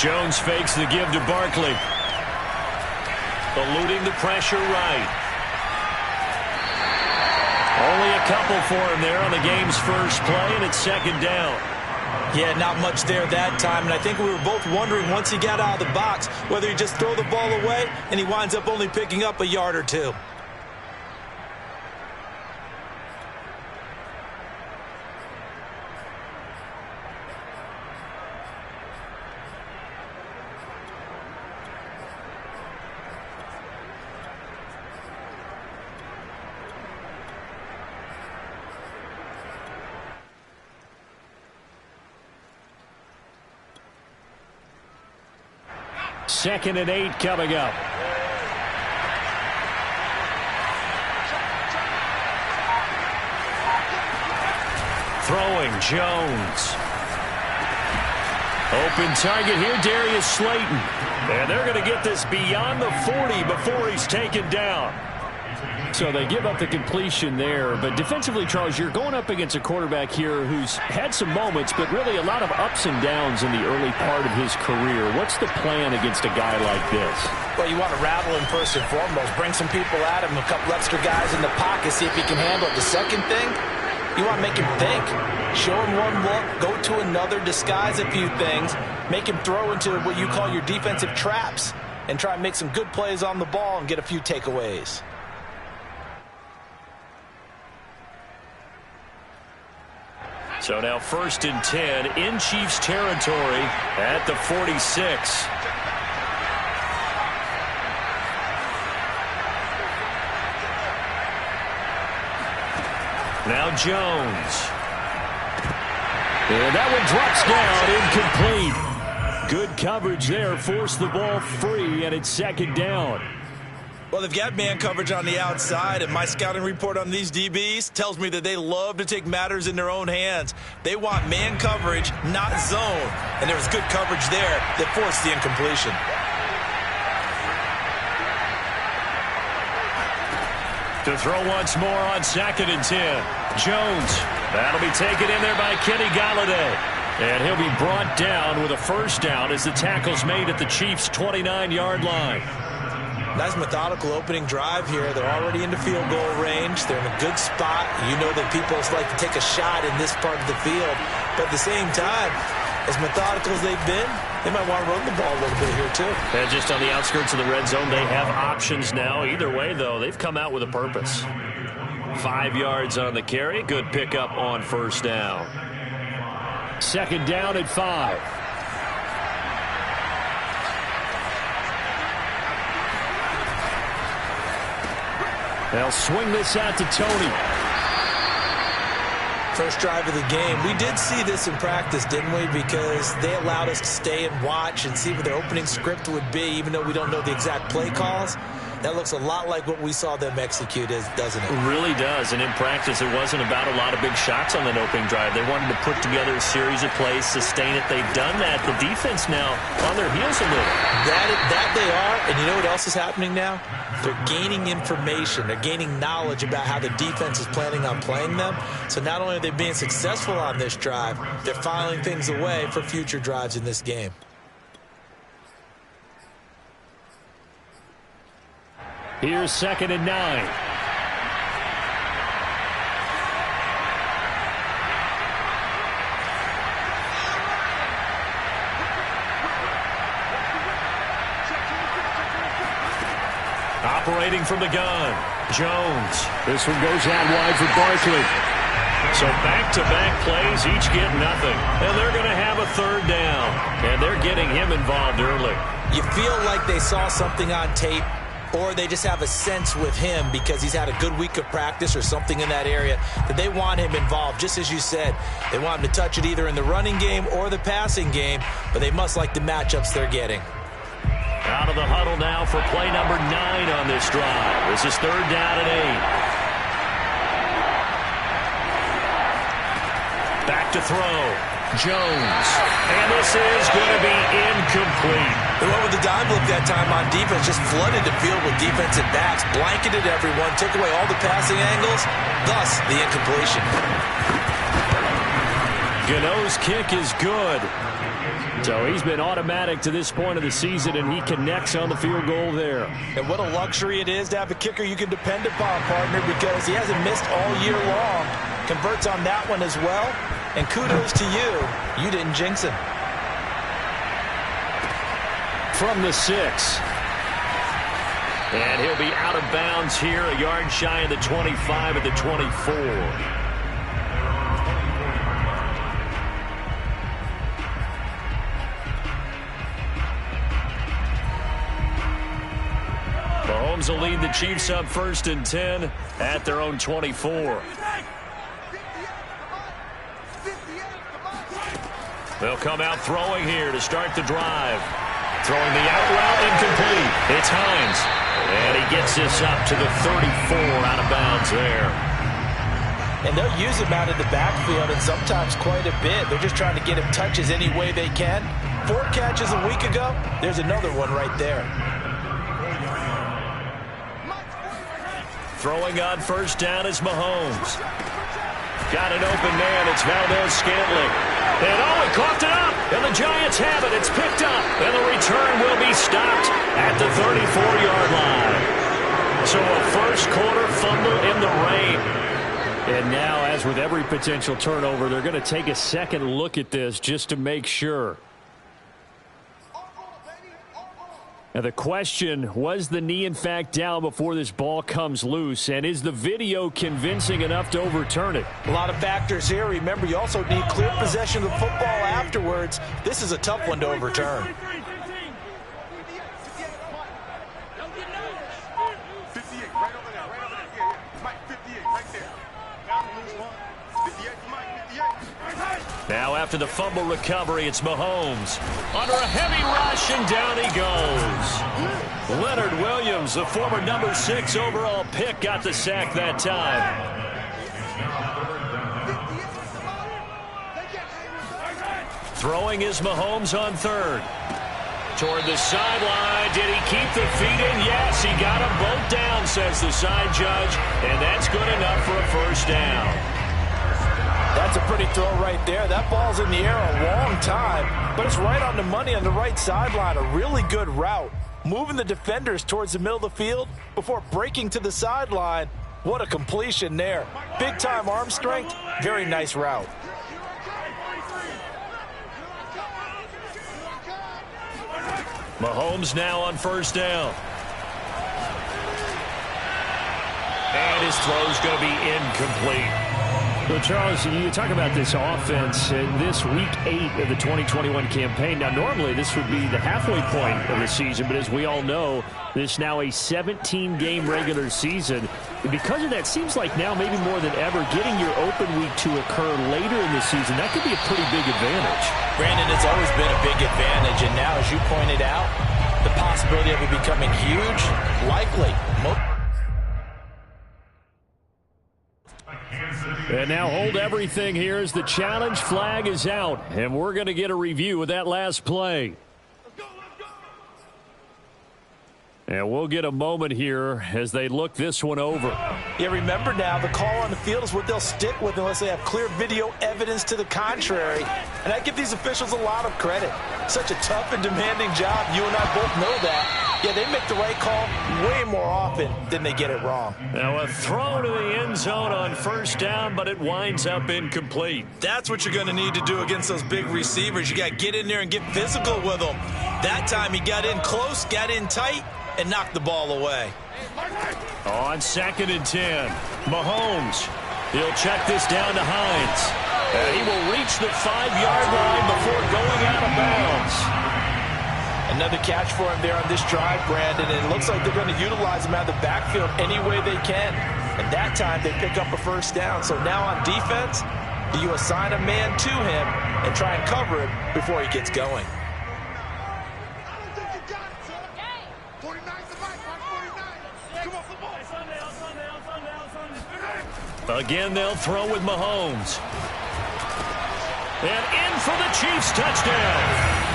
Jones fakes the give to Barkley. Eluding the pressure right. Only a couple for him there on the game's first play, and it's second down. Yeah, not much there that time, and I think we were both wondering once he got out of the box whether he just throw the ball away and he winds up only picking up a yard or two. Second and 8 coming up. Throwing Jones. Open target here, Darius Slayton. And they're going to get this beyond the 40 before he's taken down. So they give up the completion there. But defensively, Charles, you're going up against a quarterback here who's had some moments, but really a lot of ups and downs in the early part of his career. What's the plan against a guy like this? Well, you want to rattle him first and foremost. Bring some people at him, a couple extra guys in the pocket, see if he can handle it. The second thing, you want to make him think. Show him one look, go to another, disguise a few things, make him throw into what you call your defensive traps, and try and make some good plays on the ball and get a few takeaways. So now first and 10 in Chiefs territory at the 46. Now Jones. And that one drops down, incomplete. Good coverage there, forced the ball free, and it's second down. Well, they've got man coverage on the outside, and my scouting report on these DBs tells me that they love to take matters in their own hands. They want man coverage, not zone. And there was good coverage there that forced the incompletion. To throw once more on second and 10. Jones. That'll be taken in there by Kenny Golladay. And he'll be brought down with a first down as the tackle's made at the Chiefs' 29-yard line. Nice methodical opening drive here. They're already into field goal range. They're in a good spot. You know that people like to take a shot in this part of the field. But at the same time, as methodical as they've been, they might want to run the ball a little bit here too. And just on the outskirts of the red zone, they have options now. Either way, though, they've come out with a purpose. 5 yards on the carry. Good pickup on first down. Second down at 5. They'll swing this out to Tony. First drive of the game. We did see this in practice, didn't we? Because they allowed us to stay and watch and see what their opening script would be, even though we don't know the exact play calls. That looks a lot like what we saw them execute, doesn't it? It really does. And in practice, it wasn't about a lot of big shots on that opening drive. They wanted to put together a series of plays, sustain it. They've done that. The defense now on their heels a little. That they are. And you know what else is happening now? They're gaining information. They're gaining knowledge about how the defense is planning on playing them. So not only are they being successful on this drive, they're filing things away for future drives in this game. Here's second and 9. Operating from the gun, Jones. This one goes out wide for Barkley. So back-to-back plays, each get nothing. And they're going to have a third down. And they're getting him involved early. You feel like they saw something on tape, or they just have a sense with him because he's had a good week of practice or something in that area that they want him involved. Just as you said, they want him to touch it either in the running game or the passing game, but they must like the matchups they're getting. Out of the huddle now for play number 9 on this drive. This is third down and 8. Back to throw. Jones. And this is going to be incomplete. They went with the dime look that time on defense, just flooded the field with defensive backs, blanketed everyone, took away all the passing angles, thus the incompletion. Gano's kick is good. So he's been automatic to this point of the season, and he connects on the field goal there. And what a luxury it is to have a kicker you can depend upon, partner, because he hasn't missed all year long. Converts on that one as well. And kudos to you. You didn't jinx him. From the 6. And he'll be out of bounds here, a yard shy of the 25 at the 24. Mahomes will lead the Chiefs up 1st and 10 at their own 24. They'll come out throwing here to start the drive. Throwing the out route incomplete. It's Hines. And he gets this up to the 34 out of bounds there. And they'll use him out of the backfield, and sometimes quite a bit. They're just trying to get him touches any way they can. 4 catches a week ago. There's another one right there. Throwing on 1st down is Mahomes. Got an open man. It's Valdes-Scantling. And he coughed it up. And the Giants have it. It's picked up. And the return will be stopped at the 34-yard line. So a first-quarter fumble in the rain. And now, as with every potential turnover, they're going to take a second look at this just to make sure. Now the question, was the knee in fact down before this ball comes loose? And is the video convincing enough to overturn it? A lot of factors here. Remember, you also need clear possession of the football afterwards. This is a tough one to overturn. Now after the fumble recovery, it's Mahomes. Under a heavy rush, and down he goes. Leonard Williams, the former number 6 overall pick, got the sack that time. Throwing is Mahomes on 3rd. Toward the sideline. Did he keep the feet in? Yes, he got them both down, says the side judge. And that's good enough for a 1st down. That's a pretty throw right there. That ball's in the air a long time, but it's right on the money on the right sideline. A really good route. Moving the defenders towards the middle of the field before breaking to the sideline. What a completion there. Big-time arm strength. Very nice route. Mahomes now on 1st down. And his throw's going to be incomplete. So, Charles, you talk about this offense in this Week 8 of the 2021 campaign. Now, normally this would be the halfway point of the season, but as we all know, this now a 17-game regular season. And because of that, seems like now maybe more than ever, getting your open week to occur later in the season, that could be a pretty big advantage. Brandon, it's always been a big advantage, and now, as you pointed out, the possibility of it becoming huge, likely. And now hold everything here as the challenge flag is out. And we're going to get a review of that last play. And we'll get a moment here as they look this one over. Yeah, remember now, the call on the field is what they'll stick with unless they have clear video evidence to the contrary. And I give these officials a lot of credit. Such a tough and demanding job. You and I both know that. Yeah, they make the right call way more often than they get it wrong. Now a throw to the end zone on 1st down, but it winds up incomplete. That's what you're going to need to do against those big receivers. You got to get in there and get physical with them. That time he got in close, got in tight, and knocked the ball away. On 2nd and 10, Mahomes. He'll check this down to Hines. He will reach the 5-yard line before going out of bounds. Another catch for him there on this drive, Brandon, and it looks like they're going to utilize him out of the backfield any way they can. And that time they pick up a 1st down. So now on defense, do you assign a man to him and try and cover him before he gets going? Again, they'll throw with Mahomes. And in for the Chiefs touchdown.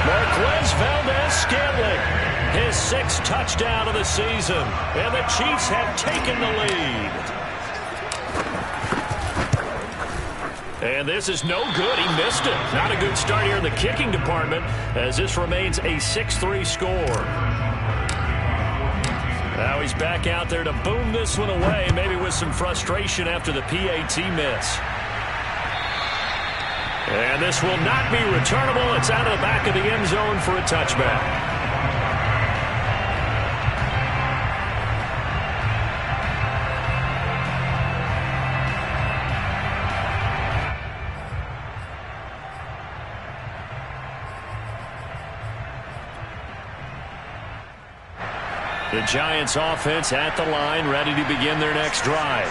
Marquez Valdes-Scantling, his 6th touchdown of the season. And the Chiefs have taken the lead. And this is no good. He missed it. Not a good start here in the kicking department as this remains a 6-3 score. Now he's back out there to boom this one away, maybe with some frustration after the PAT miss. And this will not be returnable. It's out of the back of the end zone for a touchback. The Giants offense at the line, ready to begin their next drive.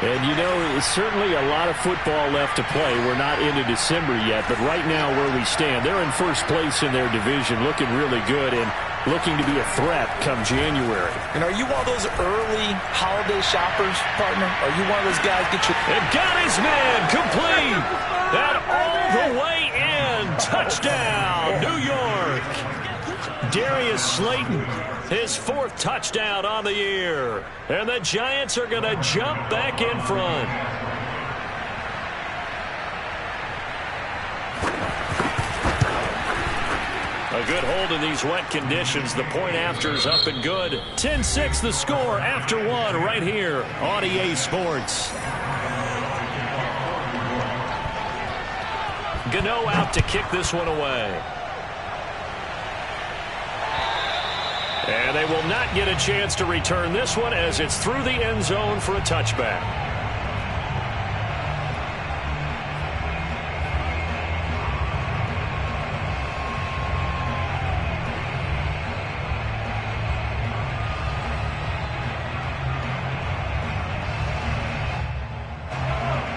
And, you know, it's certainly a lot of football left to play. We're not into December yet, but right now where we stand, they're in first place in their division, looking really good and looking to be a threat come January. And are you one of those early holiday shoppers, partner? Are you one of those guys get your... And got his man complete. That all the way in. Touchdown, New York. Darius Slayton, his 4th touchdown on the year. And the Giants are going to jump back in front. A good hold in these wet conditions. The point after is up and good. 10-6 the score after one right here on EA Sports. Gano out to kick this one away. And they will not get a chance to return this one as it's through the end zone for a touchback.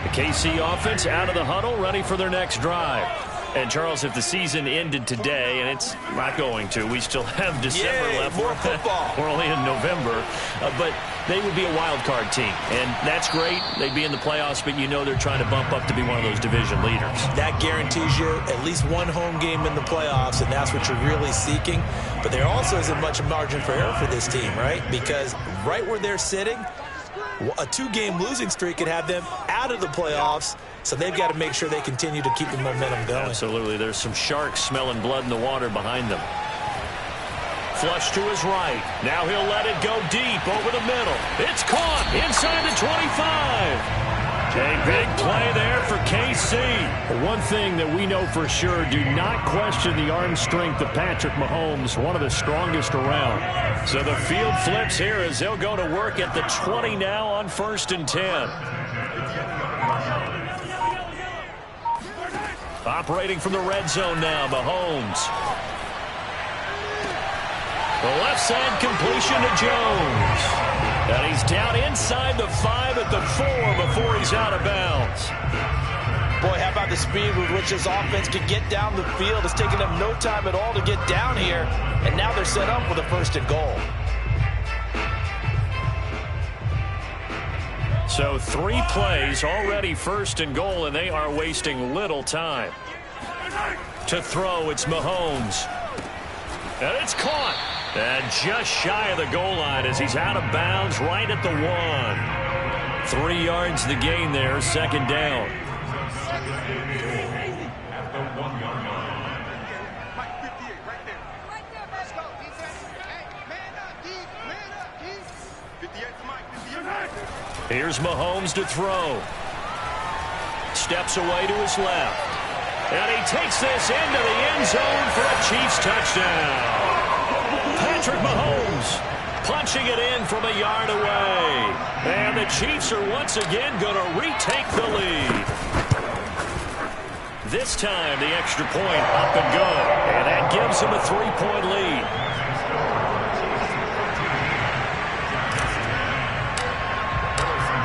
The KC offense out of the huddle, ready for their next drive. And, Charles, if the season ended today, and it's not going to, we still have December left. More football. We're only in November. But they would be a wild card team. And that's great. They'd be in the playoffs, but you know they're trying to bump up to be one of those division leaders. That guarantees you at least one home game in the playoffs, and that's what you're really seeking. But there also isn't much margin for error for this team, right? Because right where they're sitting, a 2-game losing streak could have them out of the playoffs. So they've got to make sure they continue to keep the momentum going. Absolutely. There's some sharks smelling blood in the water behind them. Flush to his right. Now he'll let it go deep over the middle. It's caught inside the 25. A big play there for KC. One thing that we know for sure, do not question the arm strength of Patrick Mahomes, one of the strongest around. So the field flips here as they'll go to work at the 20 now on 1st and 10. Operating from the red zone now, Mahomes. The left side completion to Jones. And he's down inside the 5 at the 4 before he's out of bounds. Boy, how about the speed with which this offense can get down the field? It's taken them no time at all to get down here. And now they're set up with a 1st and goal. So 3 plays already 1st and goal, and they are wasting little time. To throw, it's Mahomes. And it's caught. And just shy of the goal line as he's out of bounds right at the 1. 3 yards the gain there, 2nd down. Here's Mahomes to throw. Steps away to his left. And he takes this into the end zone for a Chiefs touchdown. Patrick Mahomes punching it in from a yard away. And the Chiefs are once again going to retake the lead. This time the extra point up and good. And that gives them a 3-point lead.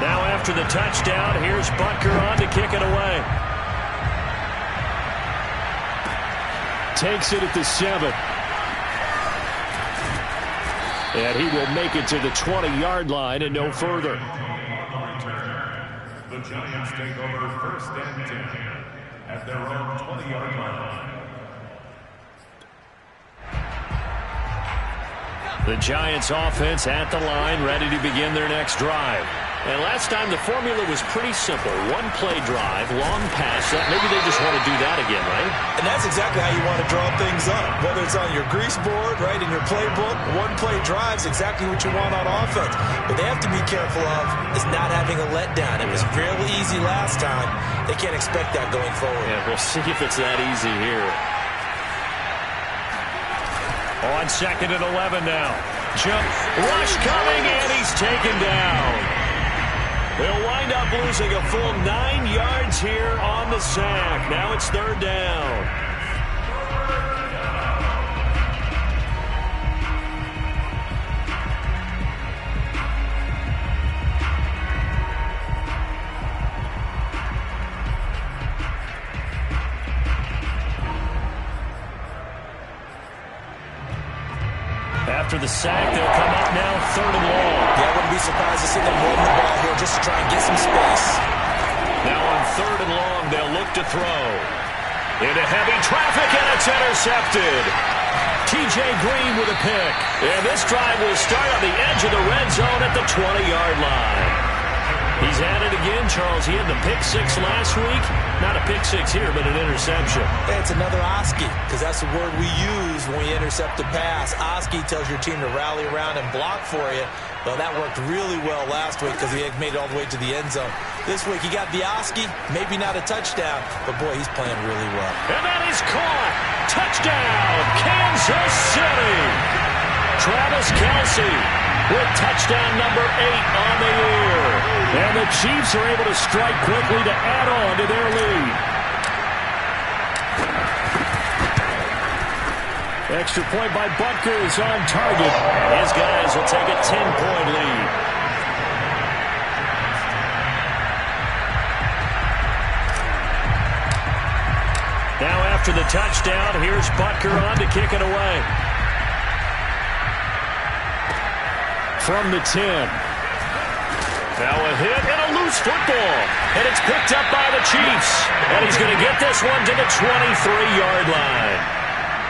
Now after the touchdown, here's Butker on to kick it away. Takes it at the 7. And he will make it to the 20-yard line and no further. The Giants take over 1st and 10 at their own 20-yard line. The Giants offense at the line, ready to begin their next drive. And last time the formula was pretty simple. One play drive, long pass. Maybe they just want to do that again, right? And that's exactly how you want to draw things up. Whether it's on your grease board, right, in your playbook, one play drive is exactly what you want on offense. What they have to be careful of is not having a letdown. It was fairly easy last time. They can't expect that going forward. Yeah, we'll see if it's that easy here. On 2nd and 11 now. Jump rush coming, and he's taken down. They'll wind up losing a full 9 yards here on the sack. Now it's 3rd down. After the sack, they'll come up now 3rd and long. Yeah, I wouldn't be surprised to see them run the ball here just to try and get some space. Now on 3rd and long, they'll look to throw. Into heavy traffic, and it's intercepted. T.J. Green with a pick. And this drive will start on the edge of the red zone at the 20-yard line. He's at it again, Charles. He had the pick 6 last week. Not a pick 6 here, but an interception. Hey, it's another Oski, because that's the word we use when we intercept a pass. Oski tells your team to rally around and block for you. Well, that worked really well last week because he had made it all the way to the end zone. This week, he got the Oski, maybe not a touchdown, but, boy, he's playing really well. And that is caught. Touchdown, Kansas City. Travis Kelce with touchdown number 8 on the year. And the Chiefs are able to strike quickly to add on to their lead. Extra point by Butker is on target. His guys will take a 10-point lead. Now after the touchdown, here's Butker on to kick it away. From the 10. Now a hit and a loose football. And it's picked up by the Chiefs. And he's going to get this one to the 23-yard line.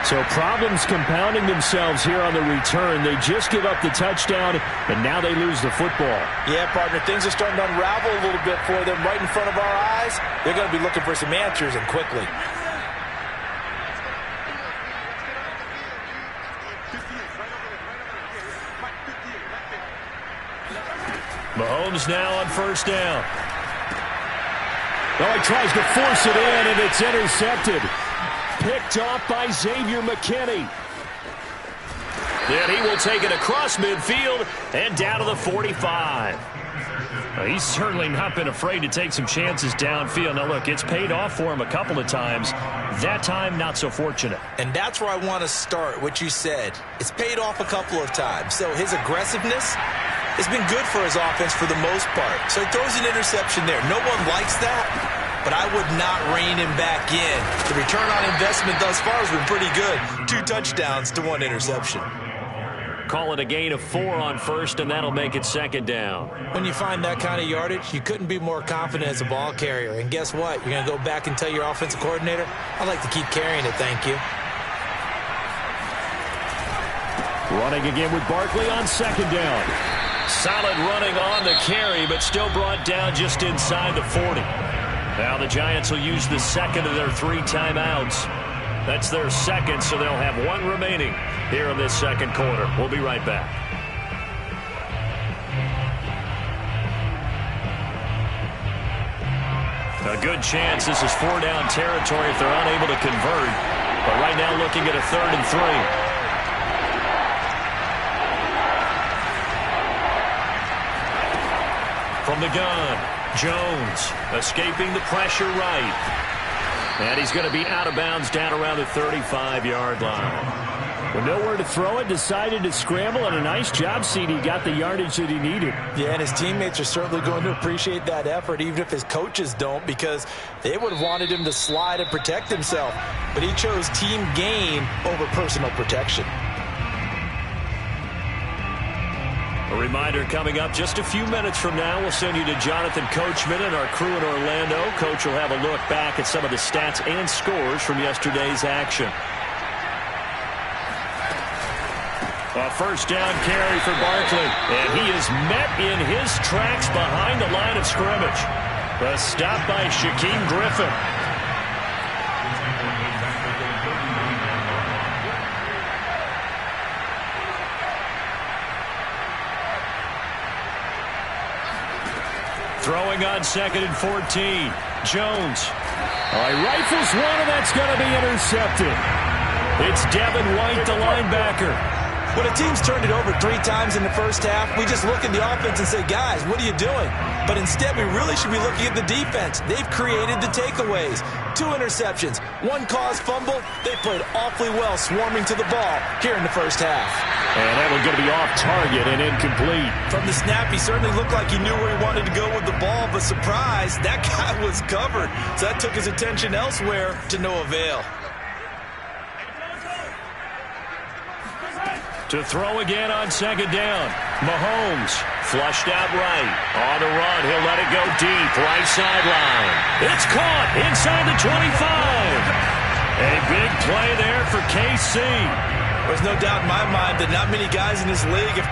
So problems compounding themselves here on the return. They just give up the touchdown, and now they lose the football. Yeah, partner, things are starting to unravel a little bit for them right in front of our eyes. They're going to be looking for some answers, and quickly. Mahomes now on 1st down. Oh, he tries to force it in, and it's intercepted. Picked off by Xavier McKinney. Then he will take it across midfield and down to the 45. He's certainly not been afraid to take some chances downfield. Now, look, it's paid off for him a couple of times. That time, not so fortunate. And that's where I want to start, what you said. It's paid off a couple of times. So his aggressiveness has been good for his offense for the most part. So he throws an interception there. No one likes that. But I would not rein him back in. The return on investment thus far has been pretty good. 2 touchdowns to 1 interception. Call it a gain of 4 on 1st, and that'll make it 2nd down. When you find that kind of yardage, you couldn't be more confident as a ball carrier. And guess what? You're going to go back and tell your offensive coordinator, I'd like to keep carrying it, thank you. Running again with Barkley on 2nd down. Solid running on the carry, but still brought down just inside the 40. Now the Giants will use the 2nd of their 3 timeouts. That's their 2nd, so they'll have 1 remaining here in this 2nd quarter. We'll be right back. A good chance this is 4-down territory if they're unable to convert. But right now looking at a 3rd and 3. From the gun, Jones escaping the pressure right. And he's going to be out of bounds down around the 35-yard line. With nowhere to throw it, decided to scramble, and a nice job, CD. Got the yardage that he needed. Yeah, and his teammates are certainly going to appreciate that effort, even if his coaches don't, because they would have wanted him to slide and protect himself. But he chose team gain over personal protection. A reminder coming up just a few minutes from now. We'll send you to Jonathan Coachman and our crew in Orlando. Coach will have a look back at some of the stats and scores from yesterday's action. A first down carry for Barkley. And he is met in his tracks behind the line of scrimmage. A stop by Shaquem Griffin. Throwing on 2nd and 14. Jones. All right, rifles one, and that's going to be intercepted. It's Devin White, the linebacker. When a team's turned it over 3 times in the first half, we just look at the offense and say, guys, what are you doing? But instead, we really should be looking at the defense. They've created the takeaways. 2 interceptions, 1 caused fumble. They played awfully well swarming to the ball here in the first half. And that one's going to be off target and incomplete. From the snap, he certainly looked like he knew where he wanted to go with the ball, but surprise, that guy was covered. So that took his attention elsewhere to no avail. To throw again on 2nd down. Mahomes flushed out right. On the run, he'll let it go deep. Right sideline. It's caught inside the 25. A big play there for KC. There's no doubt in my mind that not many guys in this league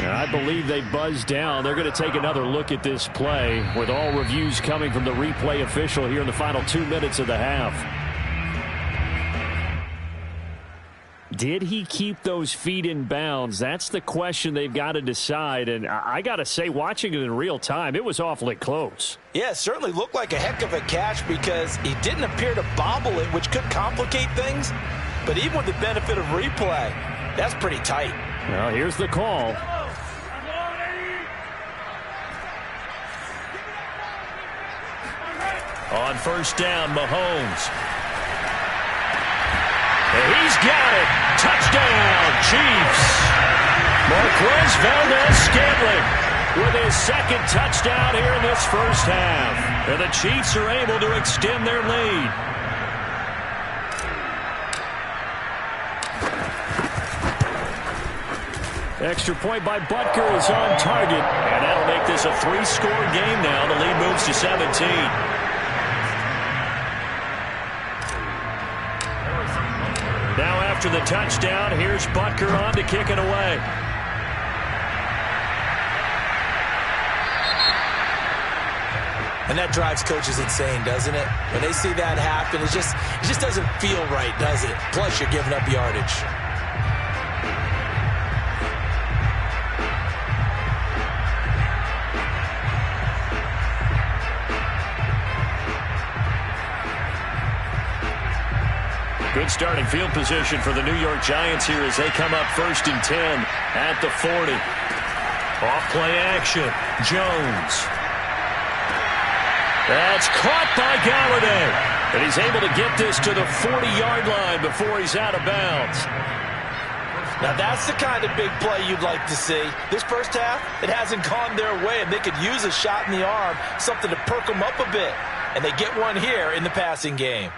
I believe they buzzed down. They're going to take another look at this play with all reviews coming from the replay official here in the final 2 minutes of the half. Did he keep those feet in bounds? That's the question they've got to decide. And I got to say, watching it in real time, it was awfully close. Yeah, it certainly looked like a heck of a catch because he didn't appear to bobble it, which could complicate things. But even with the benefit of replay, that's pretty tight. Well, here's the call. On first down, Mahomes. He's got it. Touchdown, Chiefs. Marquez Valdes-Scantling with his 2nd touchdown here in this first half. And the Chiefs are able to extend their lead. Extra point by Butker is on target. And that'll make this a 3-score game now. The lead moves to 17. Now after the touchdown, here's Butker on to kick it away. And that drives coaches insane, doesn't it? When they see that happen, it just doesn't feel right, does it? Plus, you're giving up yardage. Good starting field position for the New York Giants here as they come up 1st and 10 at the 40. Off play action. Jones. That's caught by Galladay. And he's able to get this to the 40-yard line before he's out of bounds. Now that's the kind of big play you'd like to see. This first half, it hasn't gone their way, and they could use a shot in the arm, something to perk them up a bit. And they get one here in the passing game.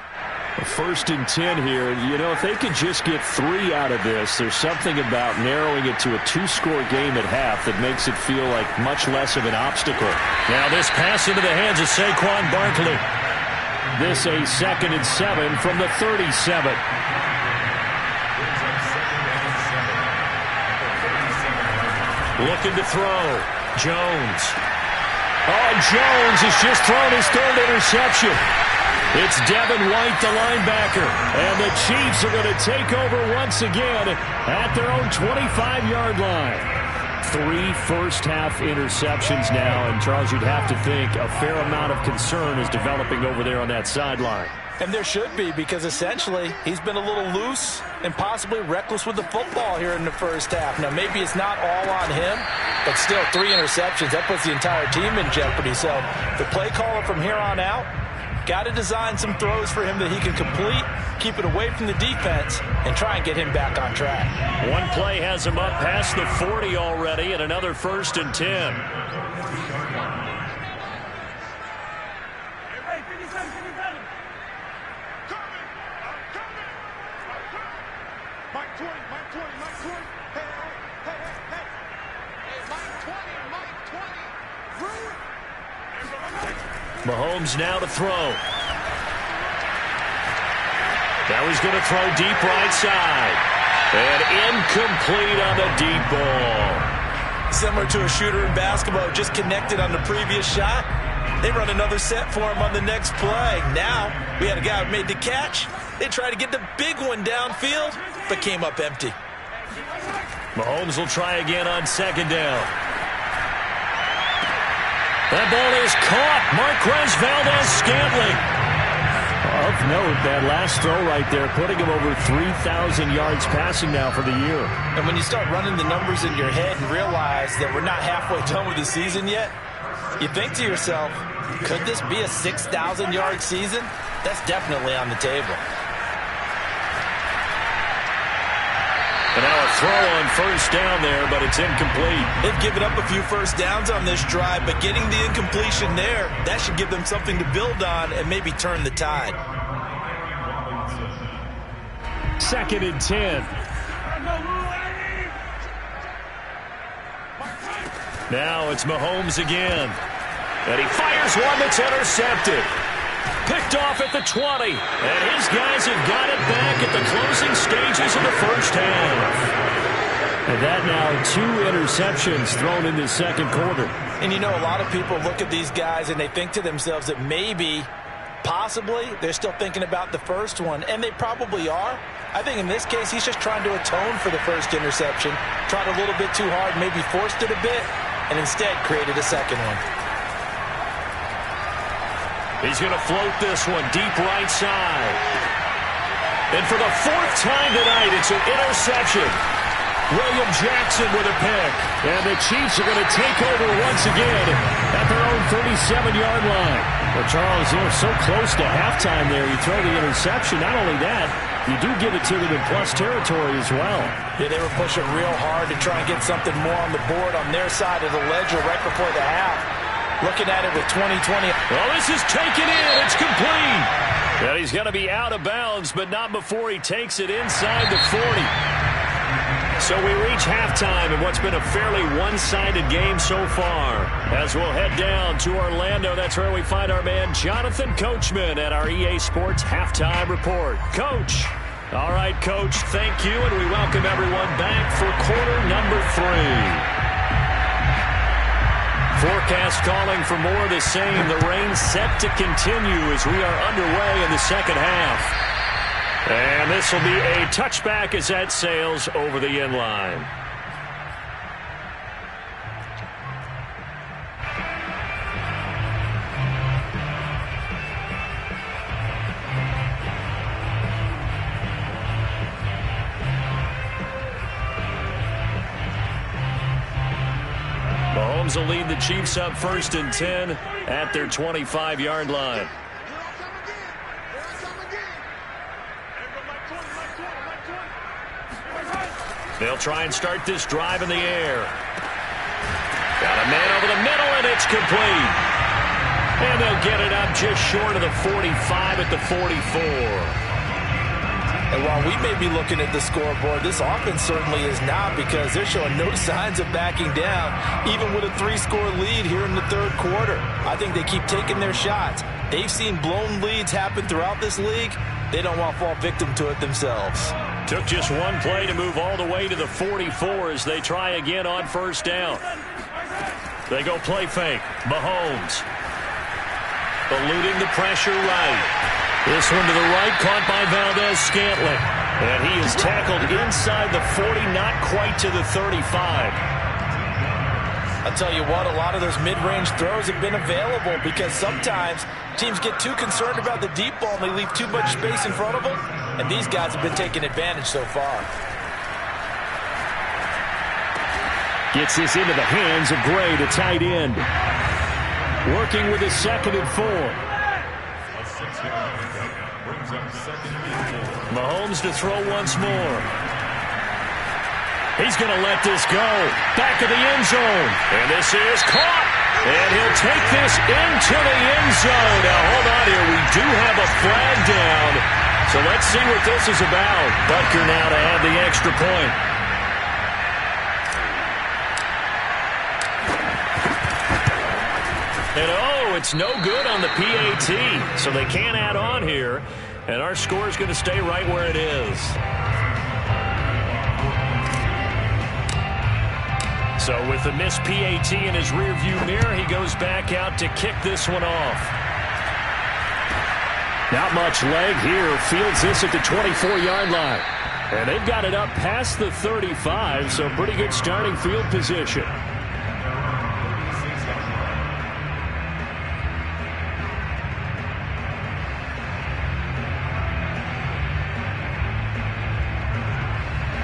1st and 10 here. You know, if they could just get 3 out of this, there's something about narrowing it to a 2-score game at half that makes it feel like much less of an obstacle. Now this pass into the hands of Saquon Barkley. This a 2nd and 7 from the 37. Looking to throw. Jones. Oh, Jones has just thrown his 3rd interception. It's Devin White, the linebacker. And the Chiefs are going to take over once again at their own 25-yard line. 3 first-half interceptions now. And, Charles, you'd have to think a fair amount of concern is developing over there on that sideline. And there should be, because essentially he's been a little loose and possibly reckless with the football here in the first half. Now, maybe it's not all on him, but still 3 interceptions. That puts the entire team in jeopardy. So the play caller from here on out got to design some throws for him that he can complete, keep it away from the defense, and try and get him back on track. One play has him up past the 40 already, and another 1st and 10. Mahomes now to throw. Now he's going to throw deep right side. And incomplete on the deep ball. Similar to a shooter in basketball, just connected on the previous shot. They run another set for him on the next play. Now, we had a guy who made the catch. They tried to get the big one downfield, but came up empty. Mahomes will try again on second down. That ball is caught. Marquez Valdes-Scantling. Of note, that last throw right there, putting him over 3,000 yards passing now for the year. And when you start running the numbers in your head and realize that we're not halfway done with the season yet, you think to yourself, could this be a 6,000-yard season? That's definitely on the table. And now a throw on first down there, but it's incomplete. They've given up a few first downs on this drive, but getting the incompletion there, that should give them something to build on and maybe turn the tide. 2nd and 10. Now it's Mahomes again. And he fires one that's intercepted. Picked off at the 20. And his guys have got it back at the closing stages of the first half. And that now 2 interceptions thrown in the second quarter. And you know, a lot of people look at these guys and they think to themselves that maybe, possibly, they're still thinking about the first one. And they probably are. I think in this case, he's just trying to atone for the first interception. Tried a little bit too hard, maybe forced it a bit, and instead created a second one. He's going to float this one deep right side. And for the 4th time tonight, it's an interception. William Jackson with a pick. And the Chiefs are going to take over once again at their own 37-yard line. Well, Charles, you know, so close to halftime there. You throw the interception. Not only that, you do give it to them in plus territory as well. Yeah, they were pushing real hard to try and get something more on the board on their side of the ledger right before the half. Looking at it with 2020. Well, this is taken in. It's complete. And he's going to be out of bounds, but not before he takes it inside the 40. So we reach halftime in what's been a fairly one-sided game so far. As we'll head down to Orlando, that's where we find our man Jonathan Coachman at our EA Sports Halftime Report. Coach. All right, Coach, thank you, and we welcome everyone back for quarter number 3. Forecast calling for more of the same. The rain set to continue as we are underway in the second half. And this will be a touchback as that sails over the end line. Mahomes will lead the Chiefs up 1st and 10 at their 25-yard line. They'll try and start this drive in the air. Got a man over the middle, and it's complete. And they'll get it up just short of the 45 at the 44. And while we may be looking at the scoreboard, this offense certainly is not, because they're showing no signs of backing down, even with a 3-score lead here in the third quarter. I think they keep taking their shots. They've seen blown leads happen throughout this league. They don't want to fall victim to it themselves. Took just one play to move all the way to the 44 as they try again on first down. They go play fake. Mahomes eluding the pressure right. This one to the right, caught by Valdes-Scantling. And he is tackled inside the 40, not quite to the 35. I'll tell you what, a lot of those mid-range throws have been available, because sometimes teams get too concerned about the deep ball and they leave too much space in front of them. And these guys have been taking advantage so far. Gets this into the hands of Gray, the tight end. Working with his 2nd and 4. Mahomes to throw once more. He's going to let this go. Back of the end zone. And this is caught. And he'll take this into the end zone. Now, hold on here. We do have a flag down. So let's see what this is about. Butker now to add the extra point. And oh, it's no good on the PAT. So they can't add on here. And our score is going to stay right where it is. So with the missed PAT in his rearview mirror, he goes back out to kick this one off. Not much leg here. Fields this at the 24-yard line. And they've got it up past the 35, so pretty good starting field position.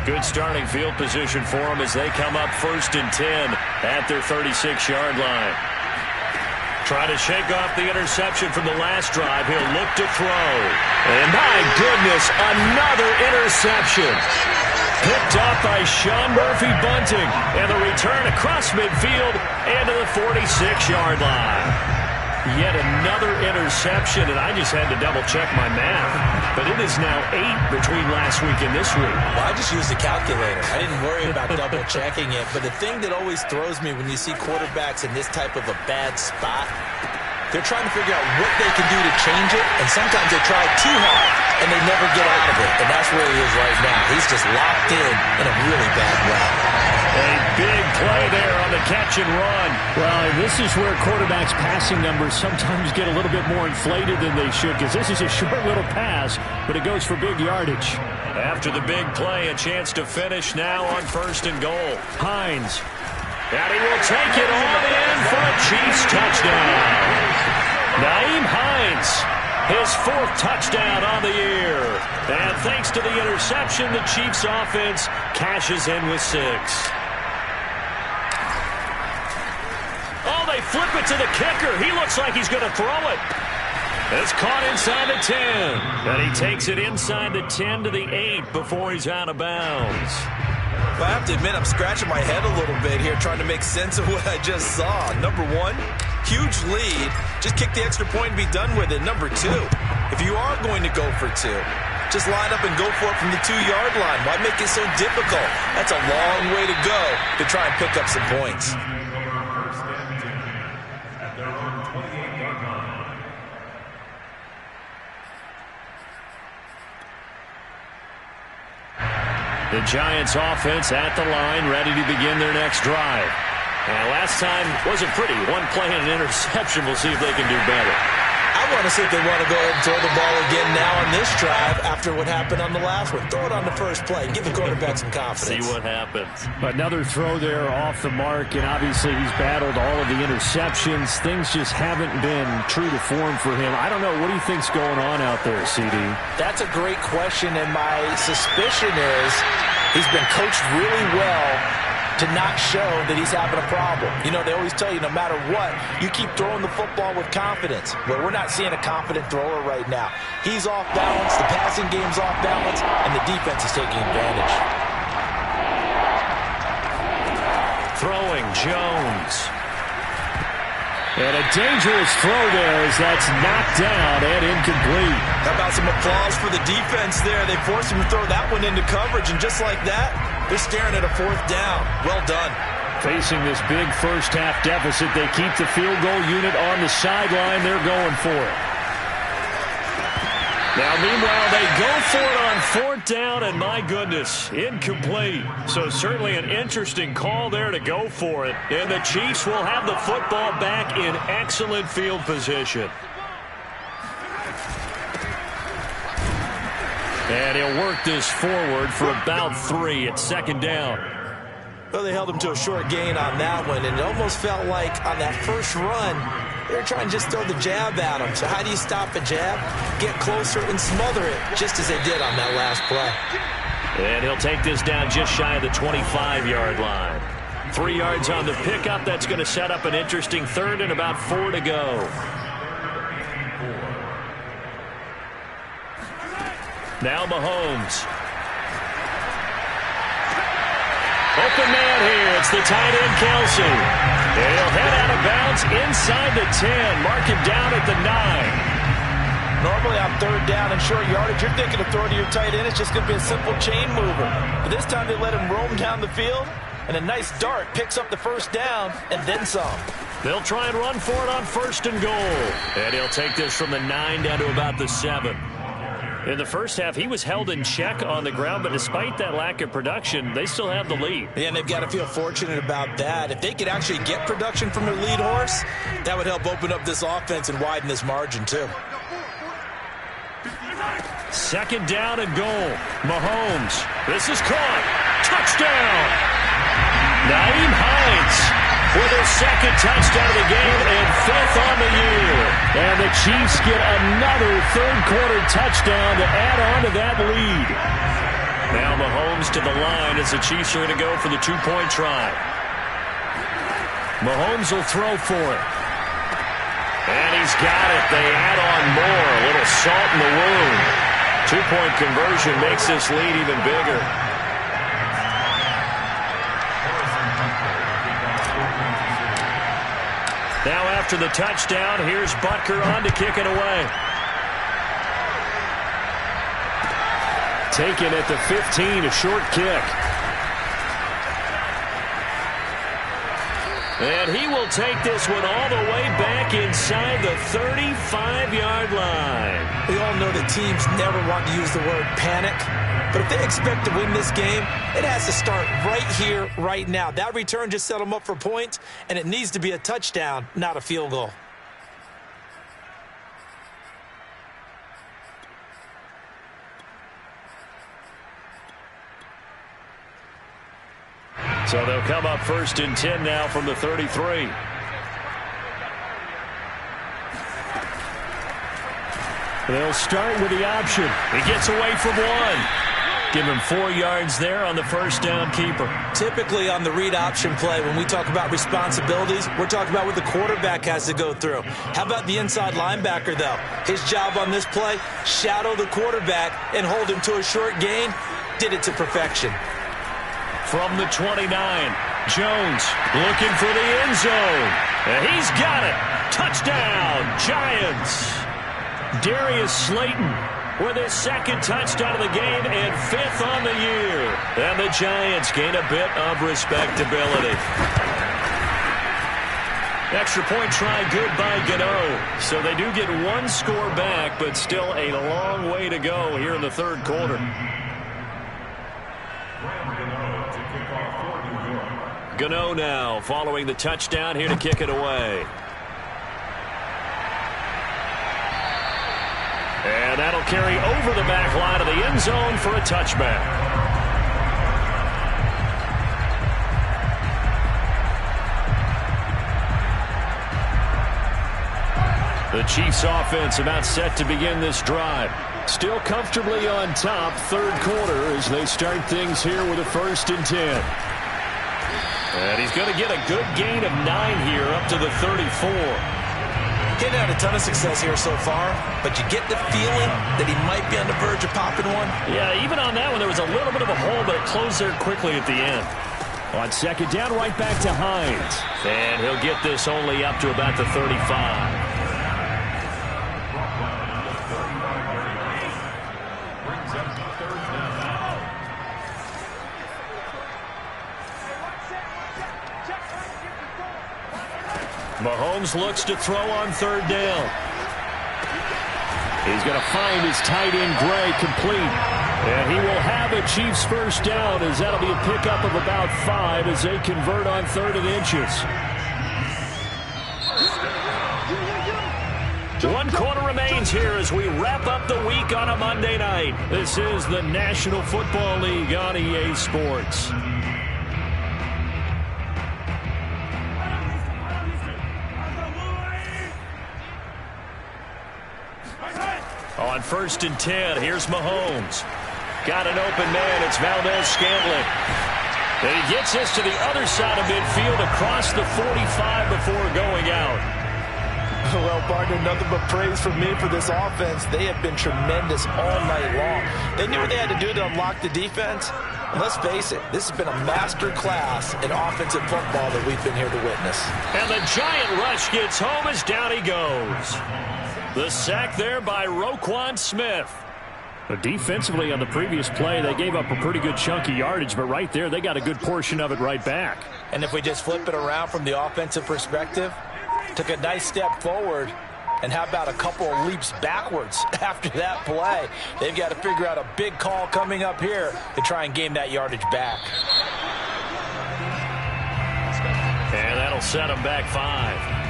Good starting field position for them as they come up 1st and 10 at their 36-yard line. Trying to shake off the interception from the last drive. He'll look to throw. And my goodness, another interception. Picked off by Sean Murphy-Bunting. And the return across midfield and to the 46-yard line. Yet another interception, and I just had to double-check my math. But it is now 8 between last week and this week. Well, I just used a calculator. I didn't worry about double-checking it. But the thing that always throws me when you see quarterbacks in this type of a bad spot, they're trying to figure out what they can do to change it, and sometimes they try too hard, and they never get out of it. And that's where he is right now. He's just locked in a really bad way. A big play there on the catch and run. Well, this is where quarterbacks' passing numbers sometimes get a little bit more inflated than they should, because this is a short little pass, but it goes for big yardage. After the big play, a chance to finish now on 1st and goal. Hines. And he will take it all in for a Chiefs touchdown. Nyheim Hines, his 4th touchdown on the year. And thanks to the interception, the Chiefs offense cashes in with 6. Oh, they flip it to the kicker. He looks like he's going to throw it. It's caught inside the 10. And he takes it inside the 10 to the 8 before he's out of bounds. Well, I have to admit, I'm scratching my head a little bit here trying to make sense of what I just saw. Number 1, huge lead. Just kick the extra point and be done with it. Number 2, if you are going to go for 2, just line up and go for it from the 2-yard line. Why make it so difficult? That's a long way to go to try and pick up some points. The Giants offense at the line, ready to begin their next drive. And last time wasn't pretty. 1 play and an interception. We'll see if they can do better. I want to see if they want to go ahead and throw the ball again now on this drive after what happened on the last one. Throw it on the first play. Give the quarterback some confidence. See what happens. Another throw there off the mark, and obviously he's battled all of the interceptions. Things just haven't been true to form for him. I don't know. What do you think's going on out there, CD? That's a great question, and my suspicion is he's been coached really well to not show that he's having a problem. You know, they always tell you no matter what, you keep throwing the football with confidence. Well, we're not seeing a confident thrower right now. He's off balance, the passing game's off balance, and the defense is taking advantage. Throwing Jones. And a dangerous throw there as that's knocked down and incomplete. How about some applause for the defense there? They forced him to throw that one into coverage, and just like that, they're staring at a 4th down. Well done. Facing this big first-half deficit, they keep the field goal unit on the sideline. They're going for it. Now, meanwhile, they go for it on 4th down, and my goodness, incomplete. So certainly an interesting call there to go for it. And the Chiefs will have the football back in excellent field position. And he'll work this forward for about 3 at 2nd down. Well, they held him to a short gain on that one, and it almost felt like on that first run, they were trying to just throw the jab at him. So how do you stop a jab? Get closer and smother it, just as they did on that last play. And he'll take this down just shy of the 25-yard line. 3 yards on the pickup. That's going to set up an interesting 3rd and about 4 to go. Now Mahomes. Open man here. It's the tight end, Kelsey. And he'll head out of bounds inside the 10. Mark him down at the 9. Normally on 3rd down and short yardage, you're thinking of throwing to your tight end. It's just going to be a simple chain mover. But this time they let him roam down the field, and a nice dart picks up the 1st down and then some. They'll try and run for it on 1st and goal. And he'll take this from the 9 down to about the 7. In the first half, he was held in check on the ground, but despite that lack of production, they still have the lead. Yeah, and they've got to feel fortunate about that. If they could actually get production from their lead horse, that would help open up this offense and widen this margin, too. Second down and goal. Mahomes. This is caught. Touchdown. Nyheim Hines with his second touchdown of the game and 5th on the year. And the Chiefs get another third-quarter touchdown to add on to that lead. Now Mahomes to the line as the Chiefs are going to go for the two-point try. Mahomes will throw for it. And he's got it. They add on more. A little salt in the wound. Two-point conversion makes this lead even bigger. Now after the touchdown, here's Butker on to kick it away. Taken at the 15, a short kick. And he will take this one all the way back inside the 35-yard line. We all know that teams never want to use the word panic. But if they expect to win this game, it has to start right here, right now. That return just set them up for points, and it needs to be a touchdown, not a field goal. So they'll come up 1st and 10 now from the 33. They'll start with the option. He gets away from one. Give him 4 yards there on the first down keeper. Typically on the read option play, when we talk about responsibilities, we're talking about what the quarterback has to go through. How about the inside linebacker, though? His job on this play, shadow the quarterback and hold him to a short gain. Did it to perfection. From the 29, Jones looking for the end zone. And he's got it. Touchdown, Giants. Darius Slayton with his second touchdown of the game and 5th on the year. And the Giants gain a bit of respectability. Extra point try good by Gano. So they do get one score back, but still a long way to go here in the third quarter. Gano now following the touchdown here to kick it away. And that'll carry over the back line of the end zone for a touchback. The Chiefs offense about set to begin this drive. Still comfortably on top, third quarter as they start things here with a 1st and 10. And he's going to get a good gain of 9 here up to the 34. Getting had a ton of success here so far, but you get the feeling that he might be on the verge of popping one. Yeah, even on that one, there was a little bit of a hole, but it closed there quickly at the end. On second down, right back to Hines. And he'll get this only up to about the 35. Mahomes looks to throw on third down. He's going to find his tight end, Gray, complete. And he will have a Chiefs first down as that'll be a pickup of about 5 as they convert on 3rd and inches. 1 quarter remains here as we wrap up the week on a Monday night. This is the National Football League on EA Sports. On 1st and 10, here's Mahomes. Got an open man. It's Valdes-Scantling. And he gets this to the other side of midfield across the 45 before going out. Well, partner, nothing but praise from me for this offense. They have been tremendous all night long. They knew what they had to do to unlock the defense. And let's face it, this has been a master class in offensive football that we've been here to witness. And the giant rush gets home as down he goes. The sack there by Roquan Smith. But defensively on the previous play, they gave up a pretty good chunk of yardage, but right there, they got a good portion of it right back. And if we just flip it around from the offensive perspective, took a nice step forward And how about a couple of leaps backwards after that play? They've got to figure out a big call coming up here to try and gain that yardage back. And that'll set them back 5.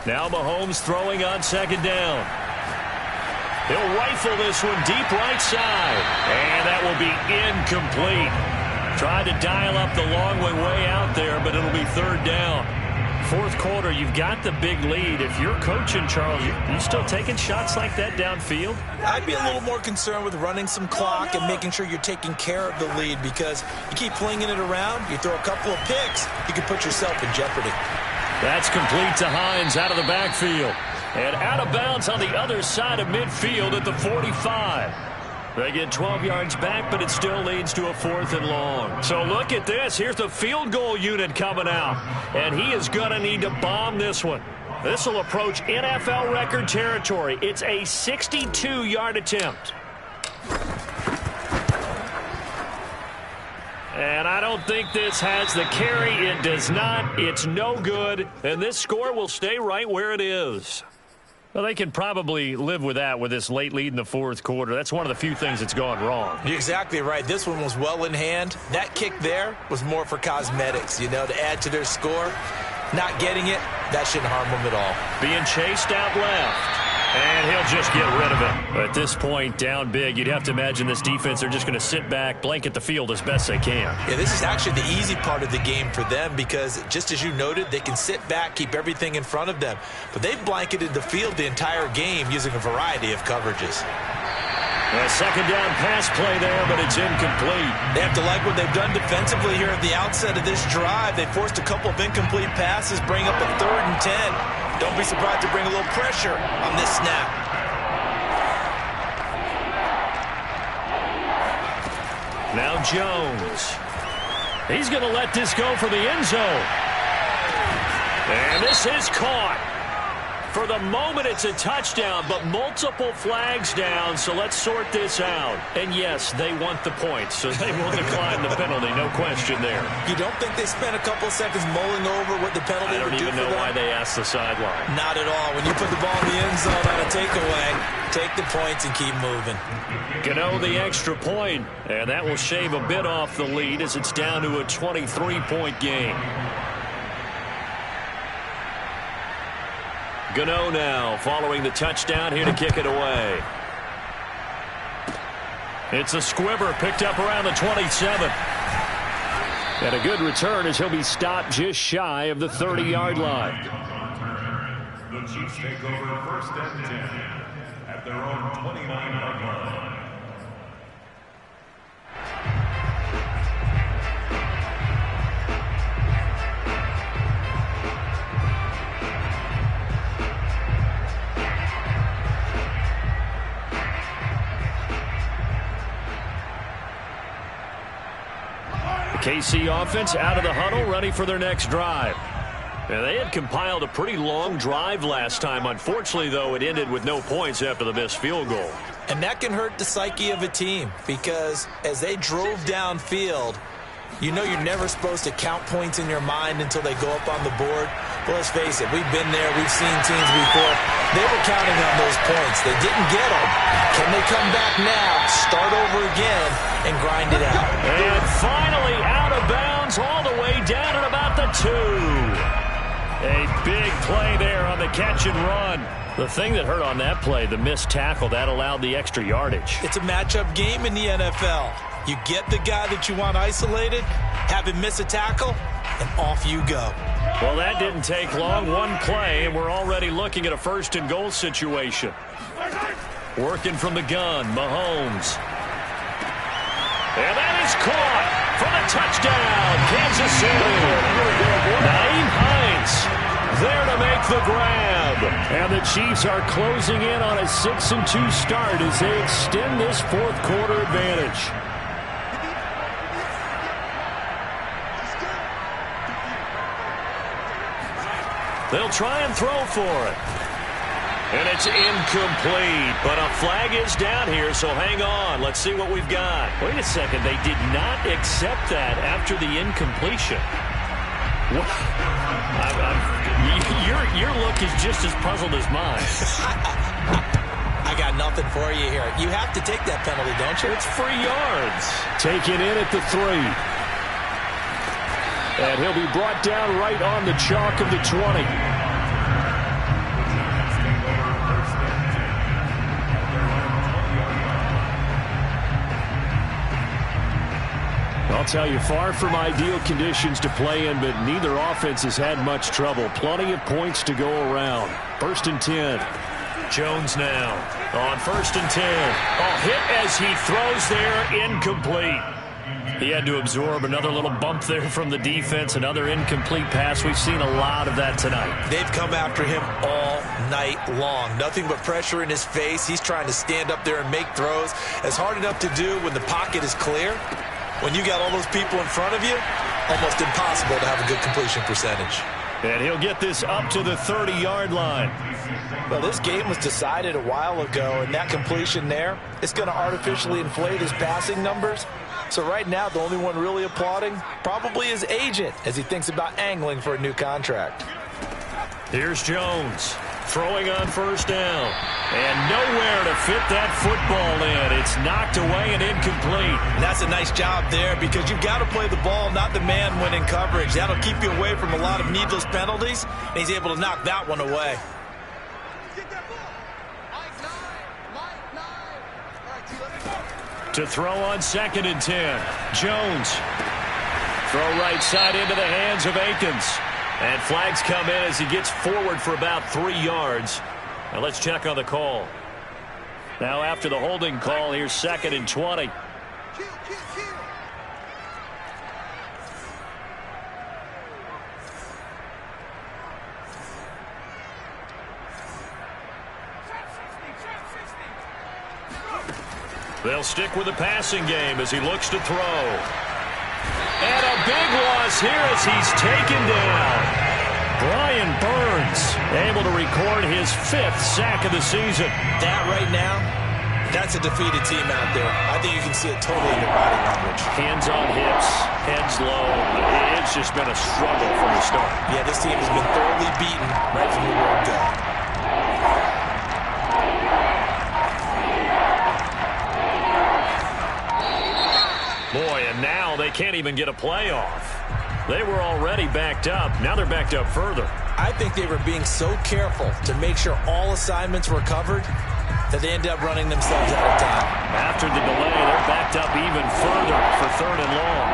Now Mahomes throwing on 2nd down. He'll rifle this one deep right side. And that will be incomplete. Tried to dial up the long way out there, but it'll be 3rd down. 4th quarter, you've got the big lead. If you're coaching, Charles, you still taking shots like that downfield? I'd be a little more concerned with running some clock and making sure you're taking care of the lead, because you keep flinging it around, you throw a couple of picks, you can put yourself in jeopardy. That's complete to Hines out of the backfield. And out of bounds on the other side of midfield at the 45. They get 12 yards back, but it still leads to a 4th and long. So look at this. Here's the field goal unit coming out. And he is going to need to bomb this one. This will approach NFL record territory. It's a 62-yard attempt. And I don't think this has the carry. It does not. It's no good. And this score will stay right where it is. Well, they can probably live with that with this late lead in the 4th quarter. That's one of the few things that's gone wrong. You're exactly right. This one was well in hand. That kick there was more for cosmetics, to add to their score. Not getting it, that shouldn't harm them at all. Being chased out left. And he'll just get rid of it. At this point, down big, you'd have to imagine this defense are just going to sit back, blanket the field as best they can. Yeah, this is actually the easy part of the game for them, because just as you noted, they can sit back, keep everything in front of them. But they've blanketed the field the entire game using a variety of coverages. A 2nd down pass play there, but it's incomplete. They have to like what they've done defensively here at the outset of this drive. They forced a couple of incomplete passes, bring up a 3rd and 10. Don't be surprised to bring a little pressure on this snap. Now Jones. He's going to let this go for the end zone. And this is caught. For the moment, it's a touchdown, but multiple flags down, so let's sort this out. And yes, they want the points, so they will decline the penalty, no question there. You don't think they spent a couple of seconds mulling over what the penalty would do for them? I don't even know why they asked the sideline. Not at all. When you put the ball in the end zone on a takeaway, take the points and keep moving. Gano the extra point, and that will shave a bit off the lead as it's down to a 23-point game. Gano now following the touchdown here to kick it away. It's a squibber picked up around the 27. And a good return as he'll be stopped just shy of the 30-yard line. The Chiefs take over 1st and 10 at their own 29-yard line. KC offense out of the huddle, ready for their next drive. And they had compiled a pretty long drive last time. Unfortunately, though, it ended with no points after the missed field goal. And that can hurt the psyche of a team, because as they drove downfield, you know you're never supposed to count points in your mind until they go up on the board. Well, let's face it, we've been there. We've seen teams before. They were counting on those points. They didn't get them. Can they come back now, start over again, and grind it out? And finally out of bounds all the way down at about the 2. A big play there on the catch and run. The thing that hurt on that play, the missed tackle, that allowed the extra yardage. It's a matchup game in the NFL. You get the guy that you want isolated, have him miss a tackle, and off you go. Well, that didn't take long. One play, and we're already looking at a 1st and goal situation. Working from the gun, Mahomes. And that is caught for the touchdown, Kansas City. Nyheim Hines there to make the grab. And the Chiefs are closing in on a 6-2 start as they extend this 4th quarter advantage. They'll try and throw for it. And it's incomplete, but a flag is down here, so hang on. Let's see what we've got. Wait a second. They did not accept that after the incompletion. Your look is just as puzzled as mine. I got nothing for you here. You have to take that penalty, don't you? It's free yards. Taken in at the 3. And he'll be brought down right on the chalk of the 20. I'll tell you, far from ideal conditions to play in, but neither offense has had much trouble. Plenty of points to go around. 1st and 10. Jones now on 1st and 10. Oh, hit as he throws there, incomplete. He had to absorb another little bump there from the defense, another incomplete pass. We've seen a lot of that tonight. They've come after him all night long. Nothing but pressure in his face. He's trying to stand up there and make throws. It's hard enough to do when the pocket is clear. When you got all those people in front of you, almost impossible to have a good completion percentage. And he'll get this up to the 30-yard line. Well, this game was decided a while ago, and that completion there, it's going to artificially inflate his passing numbers. So right now, the only one really applauding probably his agent as he thinks about angling for a new contract. Here's Jones throwing on 1st down. And nowhere to fit that football in. It's knocked away and incomplete. And that's a nice job there because you've got to play the ball, not the man when in coverage. That'll keep you away from a lot of needless penalties, and he's able to knock that one away. To throw on 2nd and 10. Jones. Throw right side into the hands of Akins. And flags come in as he gets forward for about 3 yards. Now let's check on the call. Now after the holding call, here's 2nd and 20. They'll stick with the passing game as he looks to throw. And a big loss here as he's taken down. Brian Burns able to record his 5th sack of the season. That right now, that's a defeated team out there. I think you can see it totally in their body language. Hands on hips, heads low. It's just been a struggle from the start. Yeah, this team has been thoroughly beaten right from the word go. Boy, and now they can't even get a play off. They were already backed up. Now they're backed up further. I think they were being so careful to make sure all assignments were covered that they end up running themselves out of time. After the delay, they're backed up even further for 3rd and long.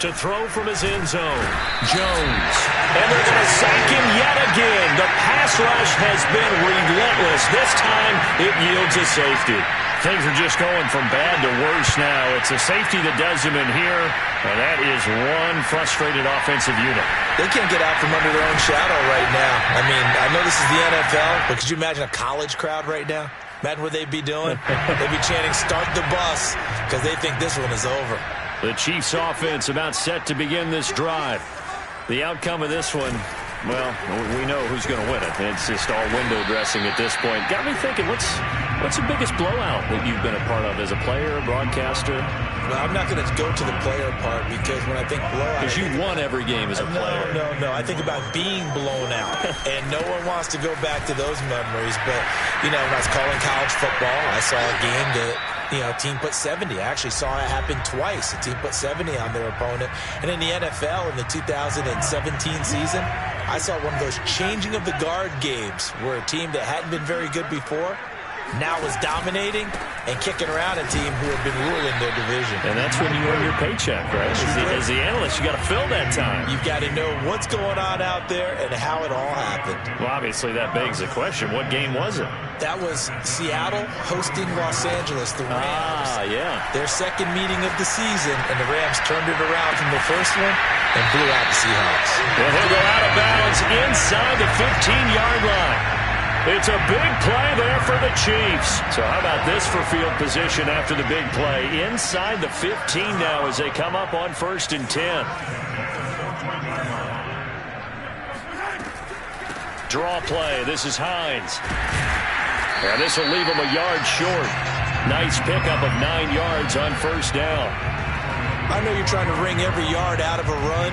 To throw from his end zone, Jones. And they're going to sack him yet again. The pass rush has been relentless. This time, it yields a safety. Things are just going from bad to worse now. It's a safety that does him in here, and that is one frustrated offensive unit. They can't get out from under their own shadow right now. I mean, I know this is the NFL, but could you imagine a college crowd right now? Imagine what they'd be doing. They'd be chanting, "Start the bus," because they think this one is over. The Chiefs offense about set to begin this drive. The outcome of this one, well, we know who's going to win it. It's just all window dressing at this point. Got me thinking, what's the biggest blowout that you've been a part of as a player, a broadcaster? Well, I'm not going to go to the player part because when I think blowout... Because you've won every game as a player. No. I think about being blown out. And no one wants to go back to those memories. But, you know, when I was calling college football, I saw a game that... team put 70. I actually saw it happen twice. A team put 70 on their opponent. And in the NFL, in the 2017 season, I saw one of those changing of the guard games where a team that hadn't been very good before now was dominating and kicking around a team who had been ruling their division. And that's when you earn your paycheck, right? As the analyst, you got to fill that time. You've got to know what's going on out there and how it all happened. Well, obviously, that begs the question, what game was it? That was Seattle hosting Los Angeles, the Rams. Yeah. Their second meeting of the season, and the Rams turned it around from the first one and blew out the Seahawks. Well, he'll go out of bounds inside the 15-yard line. It's a big play there for the Chiefs. So how about this for field position after the big play? Inside the 15 now as they come up on 1st and 10. Draw play. This is Hines. And this will leave him a yard short. Nice pickup of 9 yards on 1st down. I know you're trying to wring every yard out of a run,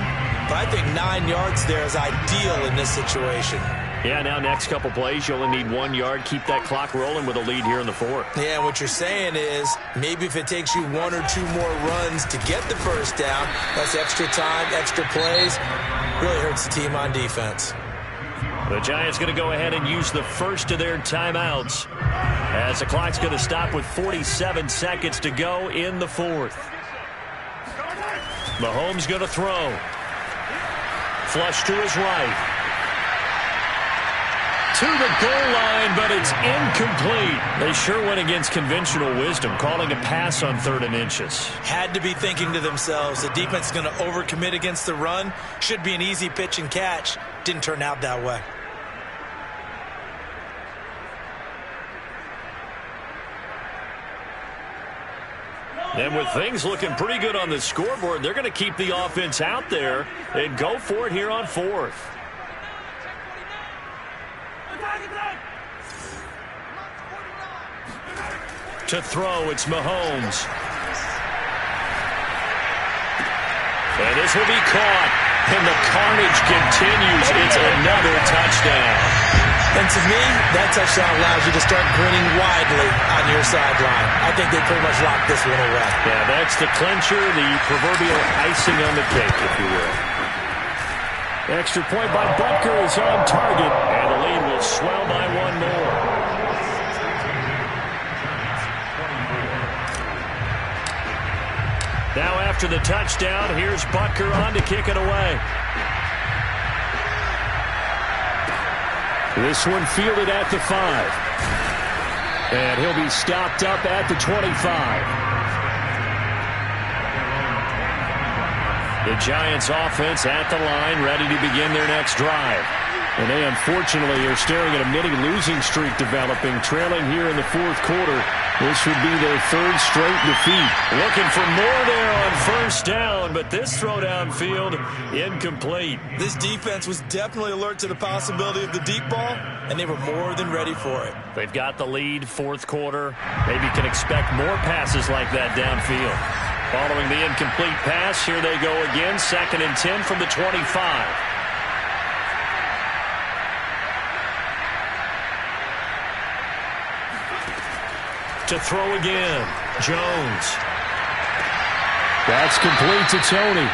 but I think 9 yards there is ideal in this situation. Yeah, now next couple plays, you only need 1 yard. Keep that clock rolling with a lead here in the 4th. Yeah, what you're saying is maybe if it takes you 1 or 2 more runs to get the 1st down, that's extra time, extra plays, really hurts the team on defense. The Giants going to go ahead and use the first of their timeouts as the clock's going to stop with 47 seconds to go in the 4th. Mahomes going to throw. Flush to his right. To the goal line, but it's incomplete. They sure went against conventional wisdom, calling a pass on 3rd and inches. Had to be thinking to themselves, the defense is going to overcommit against the run. Should be an easy pitch and catch. Didn't turn out that way. And with things looking pretty good on the scoreboard, they're going to keep the offense out there and go for it here on 4th. To throw, it's Mahomes. And this will be caught. And the carnage continues. It's another touchdown. And to me, that touchdown allows you to start grinning widely on your sideline. I think they pretty much locked this one away. Yeah, that's the clincher, the proverbial icing on the cake, if you will. Extra point by Butker is on target, and the lead will swell by 1 more. Now after the touchdown, here's Butker on to kick it away. This one fielded at the 5. And he'll be stopped up at the 25. The Giants offense at the line, ready to begin their next drive. And they unfortunately are staring at a mini losing streak developing, trailing here in the 4th quarter. This would be their 3rd straight defeat. Looking for more there on 1st down, but this throw downfield incomplete. This defense was definitely alert to the possibility of the deep ball, and they were more than ready for it. They've got the lead, 4th quarter. Maybe can expect more passes like that downfield. Following the incomplete pass, here they go again, 2nd and 10 from the 25. To throw again, Jones. That's complete to Tony.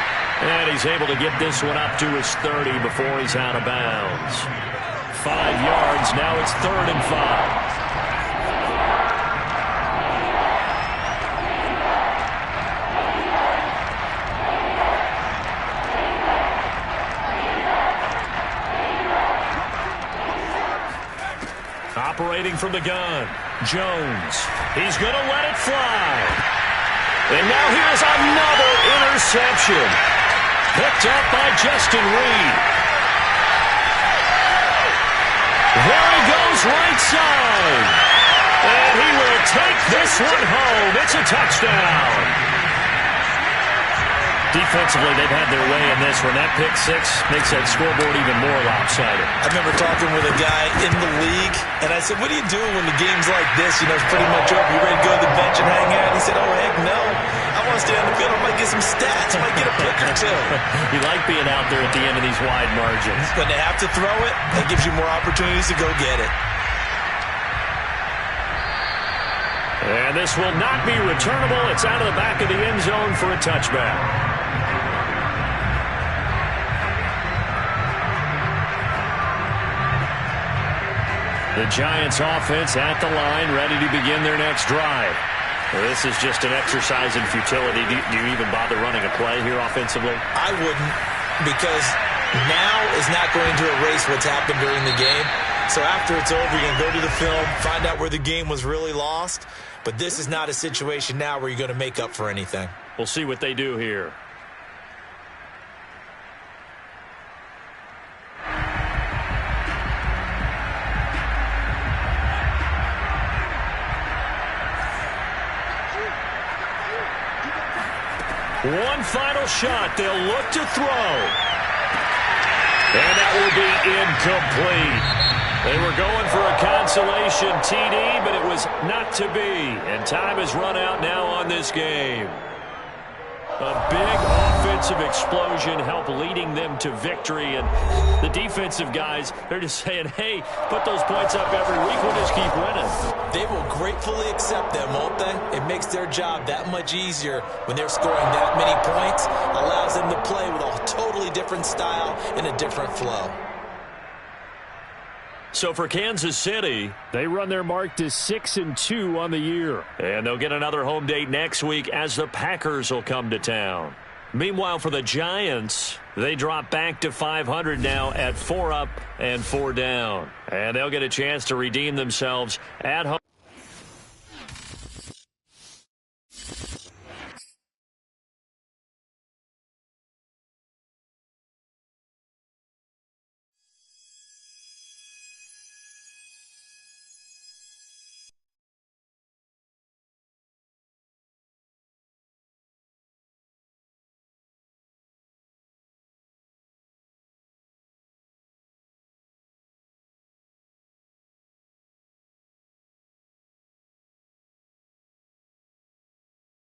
And he's able to get this one up to his 30 before he's out of bounds. 5 yards, now it's 3rd and 5. Operating from the gun, Jones. He's going to let it fly. And now here's another interception. Picked up by Justin Reed. There he goes right side. And he will take this one home. It's a touchdown. Defensively, they've had their way in this one. That pick 6 makes that scoreboard even more lopsided. I remember talking with a guy in the league, and I said, what do you do when the game's like this? You know, it's pretty much over. You ready to go to the bench and hang out? He said, oh, heck no. I want to stay on the field. I might get some stats. I might get a pick or two. You like being out there at the end of these wide margins. When they have to throw it, that gives you more opportunities to go get it. And this will not be returnable. It's out of the back of the end zone for a touchback. The Giants offense at the line, ready to begin their next drive. Well, this is just an exercise in futility. Do you even bother running a play here offensively? I wouldn't, because now is not going to erase what's happened during the game. So after it's over, you're going to go to the film, find out where the game was really lost. But this is not a situation now where you're going to make up for anything. We'll see what they do here. One final shot. They'll look to throw. And that will be incomplete. They were going for a consolation TD, but it was not to be. And time has run out now on this game. A big offensive explosion helped leading them to victory. And the defensive guys, they're just saying, hey, put those points up every week. We'll just keep winning. They will gratefully accept them, won't they? It makes their job that much easier when they're scoring that many points. Allows them to play with a totally different style and a different flow. So for Kansas City, they run their mark to 6-2 on the year. And they'll get another home date next week as the Packers will come to town. Meanwhile, for the Giants, they drop back to 500 now at 4 up and 4 down. And they'll get a chance to redeem themselves at home.